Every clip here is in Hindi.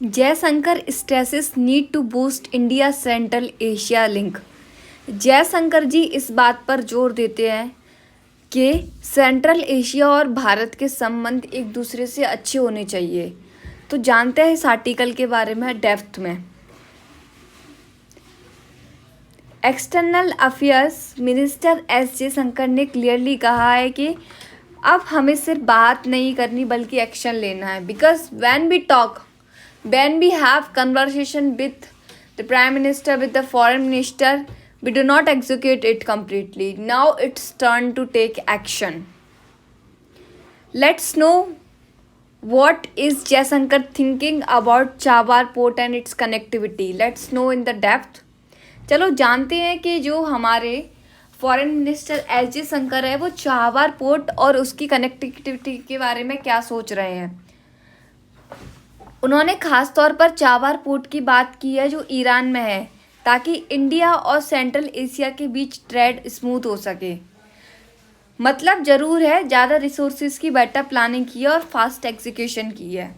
Jaishankar stresses need to boost India Central Asia link। Jaishankar जी इस बात पर जोर देते हैं कि सेंट्रल एशिया और भारत के संबंध एक दूसरे से अच्छे होने चाहिए। तो जानते हैं इस आर्टिकल के बारे में डेप्थ में। External affairs minister S Jaishankar ने क्लियरली कहा है कि अब हमें सिर्फ बात नहीं करनी बल्कि एक्शन लेना है। Because when we have conversation with the prime minister, with the foreign minister, we do not execute it completely. Now it's turn to take action. Let's know what is Jaishankar thinking about Chabhar port and its connectivity. Let's know in the depth. चलो जानते हैं कि जो हमारे फॉरेन मिनिस्टर एस जयशंकर है वो चाबहार पोर्ट और उसकी कनेक्टिविटी के बारे में क्या सोच रहे हैं। उन्होंने खास तौर पर चाबहार पोर्ट की बात की है जो ईरान में है, ताकि इंडिया और सेंट्रल एशिया के बीच ट्रेड स्मूथ हो सके। मतलब ज़रूर है, ज़्यादा रिसोर्सेज की बेटर प्लानिंग की है और फास्ट एग्जीक्यूशन की है।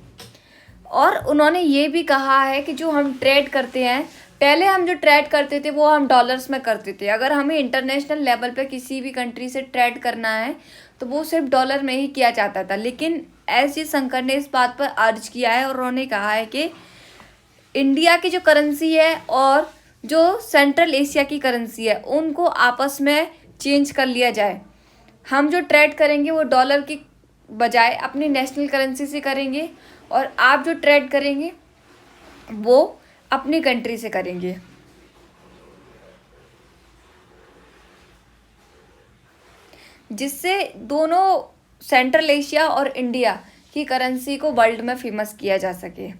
और उन्होंने ये भी कहा है कि जो हम ट्रेड करते हैं, पहले हम जो ट्रेड करते थे वो हम डॉलर्स में करते थे। अगर हमें इंटरनेशनल लेवल पे किसी भी कंट्री से ट्रेड करना है तो वो सिर्फ डॉलर में ही किया जाता था। लेकिन एस जयशंकर ने इस बात पर अर्ज किया है और उन्होंने कहा है कि इंडिया की जो करेंसी है और जो सेंट्रल एशिया की करेंसी है उनको आपस में चेंज कर लिया जाए। हम जो ट्रेड करेंगे वो डॉलर की बजाय अपनी नेशनल करेंसी से करेंगे और आप जो ट्रेड करेंगे वो अपनी कंट्री से करेंगे। जिससे दोनों सेंट्रल एशिया और इंडिया की करेंसी को वर्ल्ड में फेमस किया जा सके।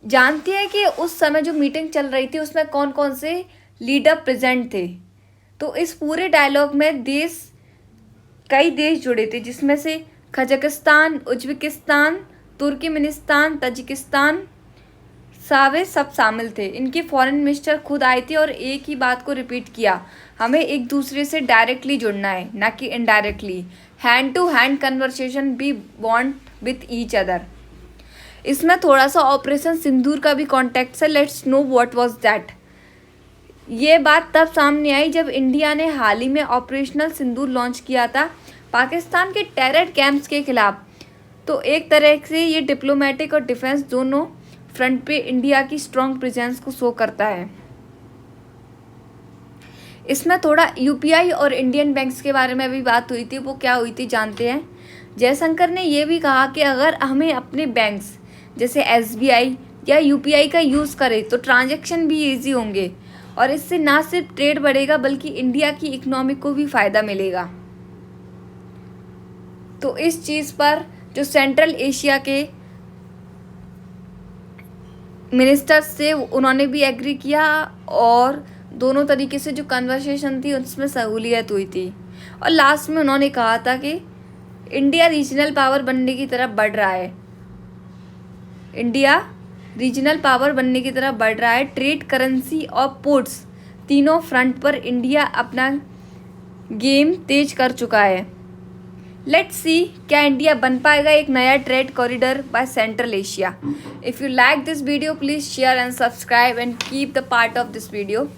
जानते हैं कि उस समय जो मीटिंग चल रही थी उसमें कौन कौन से लीडर प्रेजेंट थे। तो इस पूरे डायलॉग में कई देश जुड़े थे, जिसमें से कजाकिस्तान, उज्बेकिस्तान, तुर्कमेनिस्तान, ताजिकिस्तान सब शामिल थे। इनके फॉरेन मिनिस्टर खुद आए थे और एक ही बात को रिपीट किया, हमें एक दूसरे से डायरेक्टली जुड़ना है ना कि indirectly. Hand to hand conversation be want with each other. इसमें थोड़ा सा ऑपरेशन सिंदूर का भी कॉन्टेक्ट है। Let's know what was that. ये बात तब सामने आई जब इंडिया ने हाल ही में ऑपरेशनल सिंदूर लॉन्च किया था पाकिस्तान के टेरर कैंप्स के खिलाफ। तो एक तरह से ये डिप्लोमेटिक और डिफेंस दोनों फ्रंट पे इंडिया की स्ट्रॉन्ग प्रेजेंस को शो करता है। इसमें थोड़ा यूपीआई और इंडियन बैंक्स के बारे में भी बात हुई थी। वो क्या हुई थी जानते हैं। जयशंकर ने ये भी कहा कि अगर हमें अपने बैंक्स जैसे एसबीआई या यूपीआई का यूज़ करें तो ट्रांजैक्शन भी ईजी होंगे और इससे ना सिर्फ ट्रेड बढ़ेगा बल्कि इंडिया की इकोनॉमी को भी फ़ायदा मिलेगा। तो इस चीज़ पर जो सेंट्रल एशिया के मिनिस्टर्स से उन्होंने भी एग्री किया और दोनों तरीके से जो कन्वर्सेशन थी उसमें सहूलियत हुई थी। और लास्ट में उन्होंने कहा था कि इंडिया रीजनल पावर बनने की तरफ बढ़ रहा है। इंडिया रीजनल पावर बनने की तरफ बढ़ रहा है। ट्रेड, करेंसी और पोर्ट्स तीनों फ्रंट पर इंडिया अपना गेम तेज कर चुका है। लेट्स सी क्या इंडिया बन पाएगा एक नया trade corridor by central Asia. If you like this video please share and subscribe and keep the part of this video,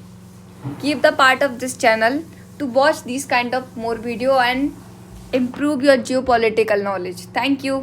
keep the part of this channel to watch these kind of more video and improve your geopolitical knowledge. Thank you.